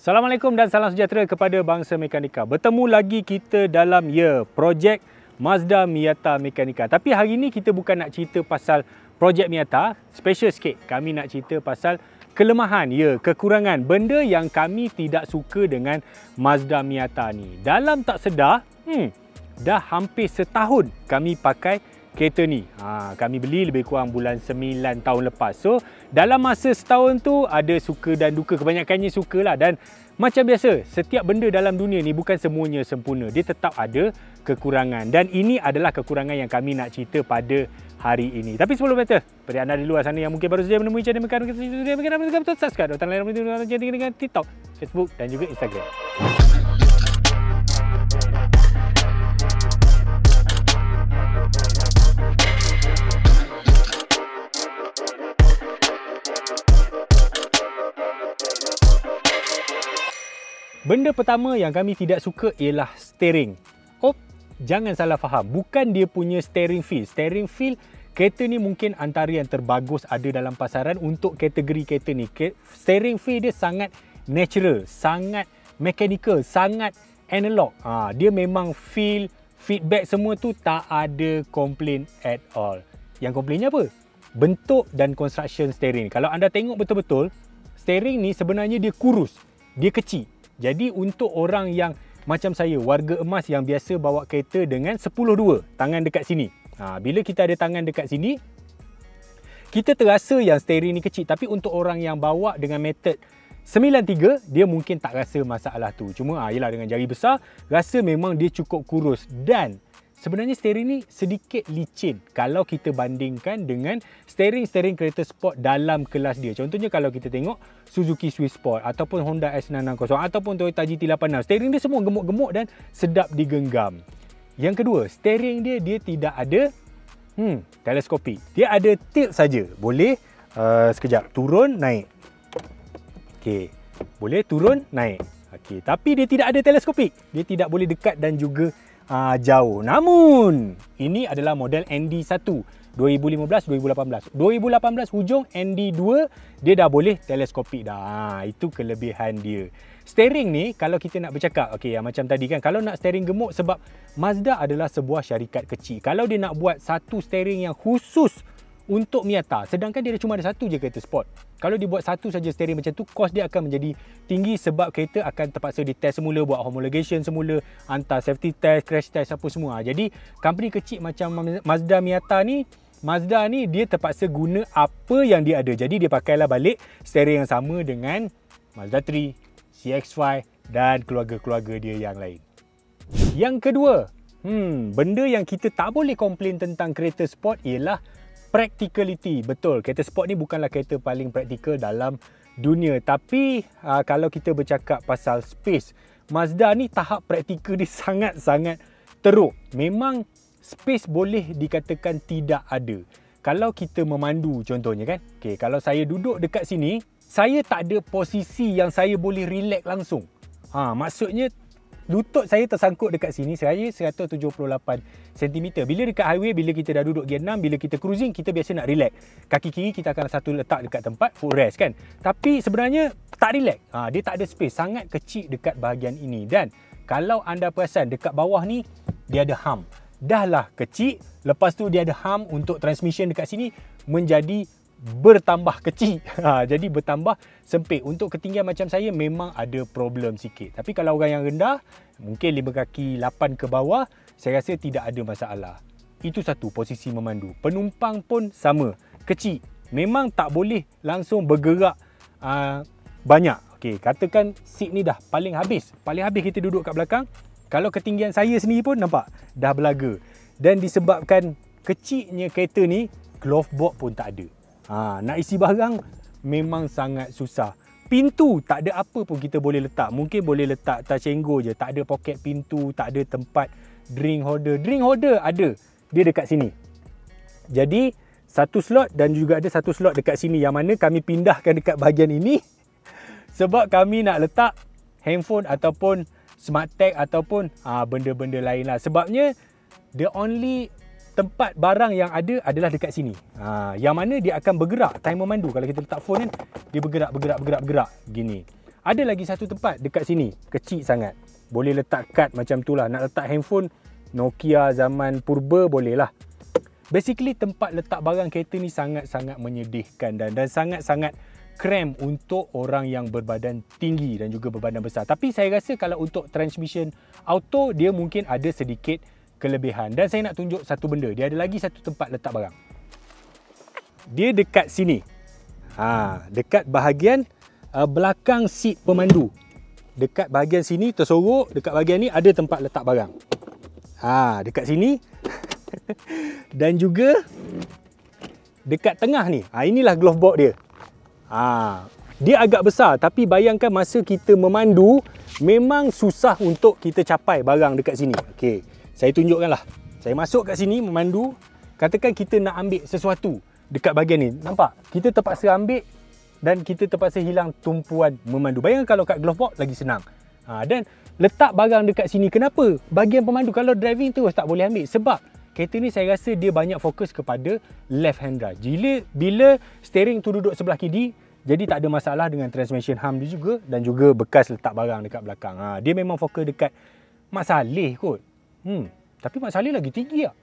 Assalamualaikum dan salam sejahtera kepada bangsa mekanika. Bertemu lagi kita dalam projek Mazda Miata Mekanika. Tapi hari ini kita bukan nak cerita pasal projek Miata, special sikit. Kami nak cerita pasal kelemahan, kekurangan, benda yang kami tidak suka dengan Mazda Miata ni. Dalam tak sedar, dah hampir setahun kami pakai kereta ni. Kami beli lebih kurang bulan 9 tahun lepas. So, dalam masa setahun tu ada suka dan duka. Kebanyakannya suka lah. Dan macam biasa, setiap benda dalam dunia ni bukan semuanya sempurna. Dia tetap ada kekurangan. Dan ini adalah kekurangan yang kami nak cerita pada hari ini. Tapi sebelum itu, pada anda di luar sana yang mungkin baru saja menemui channel Mekanika, betul subscribe. Dan lain dengan TikTok, Facebook dan juga Instagram. Benda pertama yang kami tidak suka ialah steering. Jangan salah faham. Bukan dia punya steering feel. Steering feel kereta ni mungkin antara yang terbagus ada dalam pasaran untuk kategori kereta ni. Steering feel dia sangat natural, sangat mechanical, sangat analog. Dia memang feel, feedback semua tu tak ada komplain at all. Yang komplainnya apa? Bentuk dan construction steering. Kalau anda tengok betul-betul, steering ni sebenarnya dia kurus, dia kecil. Jadi untuk orang yang macam saya, warga emas yang biasa bawa kereta dengan 10-2 tangan dekat sini. Bila kita ada tangan dekat sini, kita terasa yang steering ni kecil. Tapi untuk orang yang bawa dengan method 9-3, dia mungkin tak rasa masalah tu. Cuma yelah, dengan jari besar, rasa memang dia cukup kurus. Dan sebenarnya steering ni sedikit licin kalau kita bandingkan dengan steering kereta sport dalam kelas dia. Contohnya kalau kita tengok Suzuki Swift Sport ataupun Honda S960 ataupun Toyota GT86. Steering dia semua gemuk-gemuk dan sedap digenggam. Yang kedua, steering dia tidak ada teleskopik. Dia ada tilt saja. Boleh sekejap turun, naik. Okey. Boleh turun, naik. Okey, tapi dia tidak ada teleskopik. Dia tidak boleh dekat dan juga jauh. Namun ini adalah model ND1 2015-2018. 2018 hujung, ND2 dia dah boleh teleskopik dah. Itu kelebihan dia. Steering ni kalau kita nak bercakap, macam tadi kan, kalau nak steering gemuk, sebab Mazda adalah sebuah syarikat kecil. Kalau dia nak buat satu steering yang khusus untuk Miata, sedangkan dia cuma ada satu je kereta sport. Kalau dibuat satu saja steering macam tu, kos dia akan menjadi tinggi sebab kereta akan terpaksa ditest semula, buat homologation semula, hantar safety test, crash test apa semua. Jadi company kecil macam Mazda Miata ni, Mazda ni dia terpaksa guna apa yang dia ada. Jadi dia pakailah balik steering yang sama dengan Mazda 3, CX-5 dan keluarga-keluarga dia yang lain. Yang kedua, benda yang kita tak boleh komplain tentang kereta sport ialah practicality. Betul, kereta sport ni bukanlah kereta paling praktikal dalam dunia. Tapi kalau kita bercakap pasal space, Mazda ni tahap praktikal dia sangat-sangat teruk. Memang space boleh dikatakan tidak ada. Kalau kita memandu contohnya kan, kalau saya duduk dekat sini, saya tak ada posisi yang saya boleh relax langsung. Maksudnya lutut saya tersangkut dekat sini, saya 178 cm. Bila dekat highway, bila kita dah duduk gear 6, bila kita cruising, kita biasa nak relax. Kaki kiri kita akan satu letak dekat tempat footrest kan. Tapi sebenarnya tak relax. Dia tak ada space, sangat kecil dekat bahagian ini. Dan kalau anda perasan dekat bawah ni, dia ada hum. Dah lah kecil, lepas tu dia ada hum untuk transmission dekat sini menjadi bertambah kecil. Jadi bertambah sempit. Untuk ketinggian macam saya memang ada problem sikit. Tapi kalau orang yang rendah, mungkin 5 kaki 8 ke bawah, saya rasa tidak ada masalah. Itu satu, posisi memandu. Penumpang pun sama, kecil. Memang tak boleh langsung bergerak banyak. Katakan seat ni dah paling habis kita duduk kat belakang. Kalau ketinggian saya sendiri pun nampak dah belaga. Dan disebabkan kecilnya kereta ni, glove box pun tak ada. Nak isi barang memang sangat susah. Pintu tak ada apa pun kita boleh letak. Mungkin boleh letak touch and go je. Tak ada poket pintu, tak ada tempat drink holder. Drink holder ada, dia dekat sini. Jadi satu slot dan juga ada satu slot dekat sini, yang mana kami pindahkan dekat bahagian ini sebab kami nak letak handphone ataupun smart tag ataupun benda-benda lain lah. Sebabnya the only tempat barang yang ada adalah dekat sini. Yang mana dia akan bergerak time memandu. Kalau kita letak phone kan, dia bergerak gini. Ada lagi satu tempat dekat sini, kecil sangat. Boleh letak kad macam tu lah. Nak letak handphone Nokia zaman purba boleh lah. Basically tempat letak barang kereta ni sangat-sangat menyedihkan dan sangat-sangat cramp untuk orang yang berbadan tinggi dan juga berbadan besar. Tapi saya rasa kalau untuk transmission auto, dia mungkin ada sedikit kelebihan. Dan saya nak tunjuk satu benda. Dia ada lagi satu tempat letak barang. Dia dekat sini. Dekat bahagian belakang seat pemandu. Dekat bahagian sini tersorok, dekat bahagian ni ada tempat letak barang. Dekat sini. Dan juga dekat tengah ni. Inilah glove box dia. Dia agak besar, tapi bayangkan masa kita memandu memang susah untuk kita capai barang dekat sini. Okey, saya tunjukkanlah. Saya masuk kat sini memandu. Katakan kita nak ambil sesuatu dekat bahagian ni. Nampak? Kita terpaksa ambil dan kita terpaksa hilang tumpuan memandu. Bayangkan kalau kat glove box lagi senang. Dan letak barang dekat sini. Kenapa? Bahagian pemandu kalau driving terus tak boleh ambil. Sebab kereta ni saya rasa dia banyak fokus kepada left hand drive. Bila steering tu duduk sebelah kiri, jadi tak ada masalah dengan transmission hum dia juga dan juga bekas letak barang dekat belakang. Dia memang fokus dekat Mak Saleh kot. Tapi Mak Saleh lagi tinggi tak?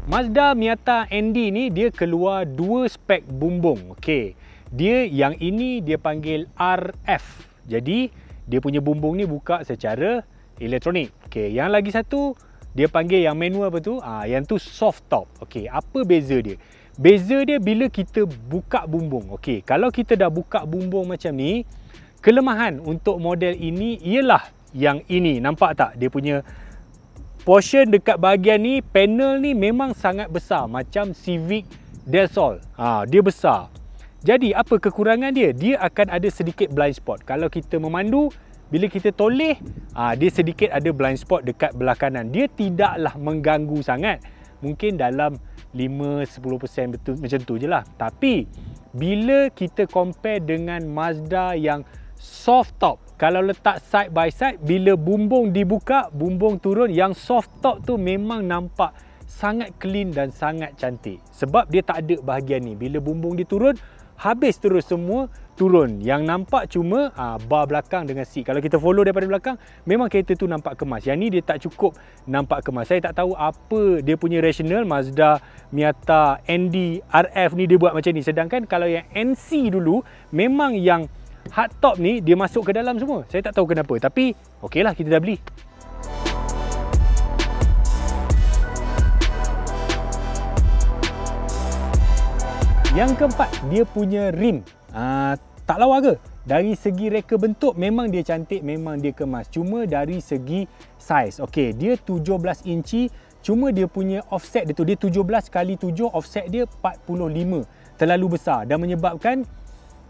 Mazda Miata ND ni dia keluar dua spek bumbung. Okey. Dia yang ini dia panggil RF. Jadi dia punya bumbung ni buka secara elektronik. Okey, yang lagi satu dia panggil yang manual apa tu? Yang tu soft top. Okey, apa beza dia? Beza dia bila kita buka bumbung. Okey, kalau kita dah buka bumbung macam ni, kelemahan untuk model ini ialah yang ini. Nampak tak? Dia punya portion dekat bahagian ni, panel ni memang sangat besar macam Civic Del Sol. Dia besar. Jadi apa kekurangan dia? Dia akan ada sedikit blind spot. Kalau kita memandu, bila kita toleh, dia sedikit ada blind spot dekat belah kanan. Dia tidaklah mengganggu sangat. Mungkin dalam 5-10% betul macam tu je lah. Tapi bila kita compare dengan Mazda yang soft top, kalau letak side by side, bila bumbung dibuka, bumbung turun, yang soft top tu memang nampak sangat clean dan sangat cantik. Sebab dia tak ada bahagian ni. Bila bumbung dia turun, habis terus semua turun. Yang nampak cuma bar belakang dengan seat. Kalau kita follow daripada belakang, memang kereta tu nampak kemas. Yang ni dia tak cukup nampak kemas. Saya tak tahu apa dia punya rasional Mazda Miata ND RF ni dia buat macam ni. Sedangkan kalau yang NC dulu, memang yang hardtop ni dia masuk ke dalam semua. Saya tak tahu kenapa. Tapi okeylah, kita dah beli. Yang keempat, dia punya rim. Tak lawa ke? Dari segi reka bentuk memang dia cantik, memang dia kemas. Cuma dari segi saiz. Okey, dia 17 inci. Cuma dia punya offset dia tu, dia 17 kali 7, offset dia 45. Terlalu besar dan menyebabkan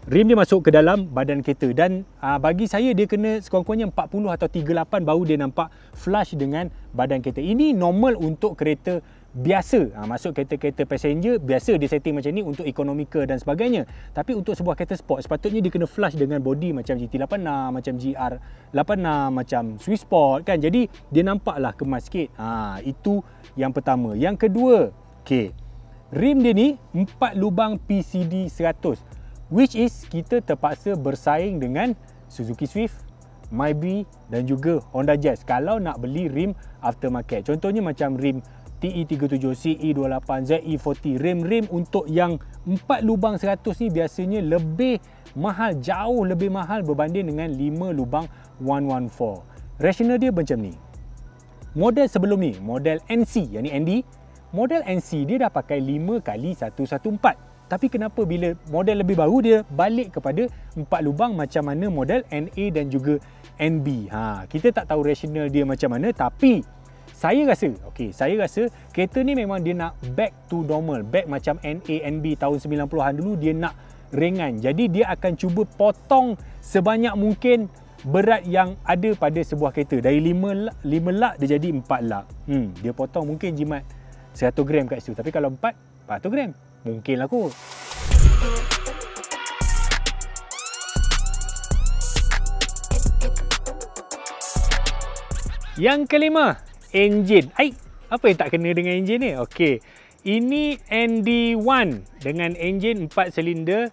rim dia masuk ke dalam badan kereta. Dan bagi saya dia kena sekurang-kurangnya 40 atau 38 baru dia nampak flush dengan badan kereta. Ini normal untuk kereta biasa. Maksud kereta-kereta passenger biasa dia setting macam ni untuk economical dan sebagainya. Tapi untuk sebuah kereta sport sepatutnya dia kena flush dengan body macam GT86, macam GR86, macam Swiss Sport kan. Jadi dia nampaklah kemas sikit. Itu yang pertama. Yang kedua, okey. Rim dia ni 4 lubang PCD 100. Which is kita terpaksa bersaing dengan Suzuki Swift, Myvi dan juga Honda Jazz kalau nak beli rim aftermarket. Contohnya macam rim TE37, CE28, ZE40. Rim-rim untuk yang 4 lubang 100 ni biasanya lebih mahal, jauh lebih mahal berbanding dengan 5 lubang 114. Rasional dia macam ni. Model sebelum ni, model NC, yang ni ND, model NC dia dah pakai 5x114. Tapi kenapa bila model lebih baru dia balik kepada 4 lubang macam mana model NA dan juga NB. Kita tak tahu rasional dia macam mana, tapi saya rasa, saya rasa kereta ni memang dia nak back to normal, back macam NA, NB tahun 90-an dulu, dia nak ringan. Jadi dia akan cuba potong sebanyak mungkin berat yang ada pada sebuah kereta. Dari 5 lak dia jadi 4 lak. Dia potong mungkin jimat 100 gram kat situ. Tapi kalau 400 gram. Mungkinlah kot. Yang kelima, enjin. Apa yang tak kena dengan enjin ni? Okey. Ini ND1 dengan enjin 4 silinder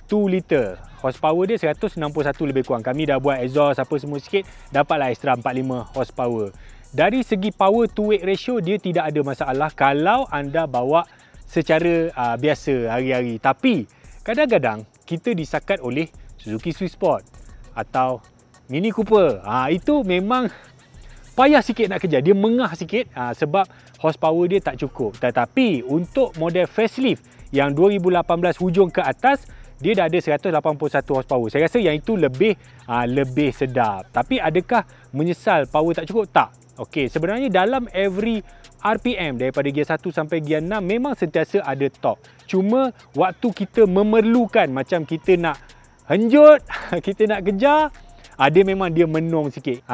2 liter. Horsepower dia 161 lebih kurang. Kami dah buat exhaust apa semua sikit, dapatlah extra 45 horsepower. Dari segi power to weight ratio, dia tidak ada masalah kalau anda bawa secara biasa hari-hari. Tapi kadang-kadang kita disakat oleh Suzuki Swift Sport atau Mini Cooper. Itu memang payah sikit nak kejar. Dia mengah sikit sebab horsepower dia tak cukup. Tetapi untuk model facelift yang 2018 hujung ke atas, dia dah ada 181 horsepower. Saya rasa yang itu lebih sedap. Tapi adakah menyesal power tak cukup? Tak. Okey, sebenarnya dalam every RPM daripada gear 1 sampai gear 6 memang sentiasa ada torque. Cuma waktu kita memerlukan, macam kita nak henjut, kita nak kejar, dia menung sikit.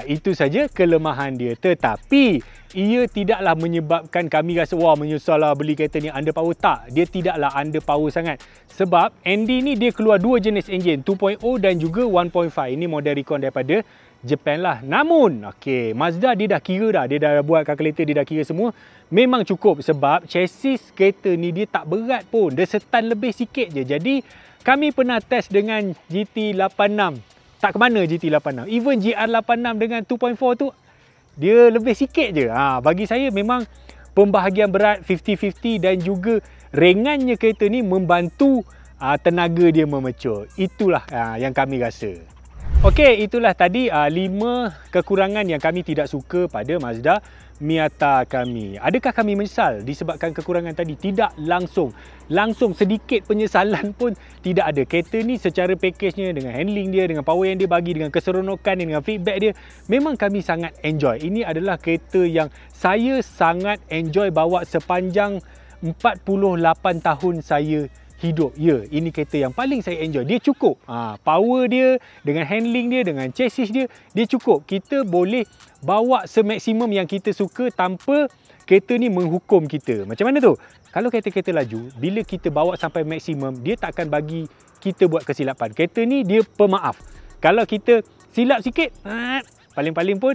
Itu saja kelemahan dia. Tetapi ia tidaklah menyebabkan kami rasa wah menyesal lah beli kereta ni under power. Tak, dia tidaklah under power sangat. Sebab ND ni dia keluar dua jenis enjin, 2.0 dan juga 1.5. Ini model recon daripada Japan lah. Namun, okey, Mazda dia dah kira dah. Dia dah buat kalkulator, dia dah kira semua. Memang cukup sebab chassis kereta ni dia tak berat pun. Dia setan lebih sikit je. Jadi, kami pernah test dengan GT86. Tak ke mana GT86. Even GR86 dengan 2.4 tu, dia lebih sikit je. Bagi saya memang pembahagian berat 50-50 dan juga ringannya kereta ni membantu tenaga dia memecur. Itulah yang kami rasa. Okey, itulah tadi 5 kekurangan yang kami tidak suka pada Mazda Miata kami. Adakah kami menyesal disebabkan kekurangan tadi? Tidak langsung. Langsung sedikit penyesalan pun tidak ada. Kereta ni secara package-nya, dengan handling dia, dengan power yang dia bagi, dengan keseronokan, dengan feedback dia, memang kami sangat enjoy. Ini adalah kereta yang saya sangat enjoy bawa sepanjang 48 tahun saya hidup. Ya, ini kereta yang paling saya enjoy. Dia cukup. Power dia, dengan handling dia, dengan chassis dia, dia cukup. Kita boleh bawa semaksimum yang kita suka tanpa kereta ni menghukum kita. Macam mana tu? Kalau kereta-kereta laju, bila kita bawa sampai maksimum, dia tak akan bagi kita buat kesilapan. Kereta ni dia pemaaf. Kalau kita silap sikit, paling-paling pun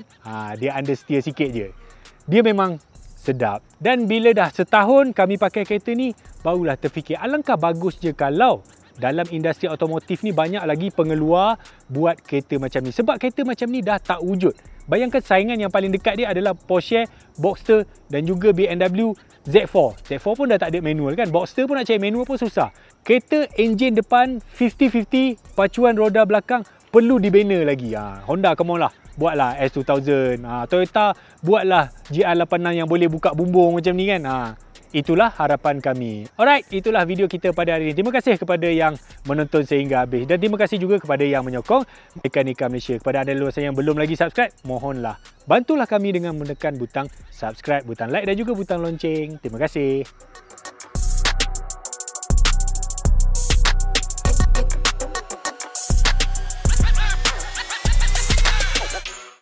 dia understeer sikit je. Dia memang sedap. Dan bila dah setahun kami pakai kereta ni, barulah terfikir alangkah bagusnya kalau dalam industri otomotif ni banyak lagi pengeluar buat kereta macam ni. Sebab kereta macam ni dah tak wujud. Bayangkan saingan yang paling dekat dia adalah Porsche, Boxster dan juga BMW Z4. Z4 pun dah tak ada manual kan. Boxster pun nak cari manual pun susah. Kereta enjin depan 50-50, pacuan roda belakang perlu dibina lagi. Honda, come on lah. Buatlah S2000. Toyota, buatlah GR86 yang boleh buka bumbung macam ni kan. Itulah harapan kami. Alright, itulah video kita pada hari ini. Terima kasih kepada yang menonton sehingga habis. Dan terima kasih juga kepada yang menyokong Mekanika Malaysia. Kepada anda luar sana yang belum lagi subscribe, mohonlah bantulah kami dengan menekan butang subscribe, butang like dan juga butang lonceng. Terima kasih.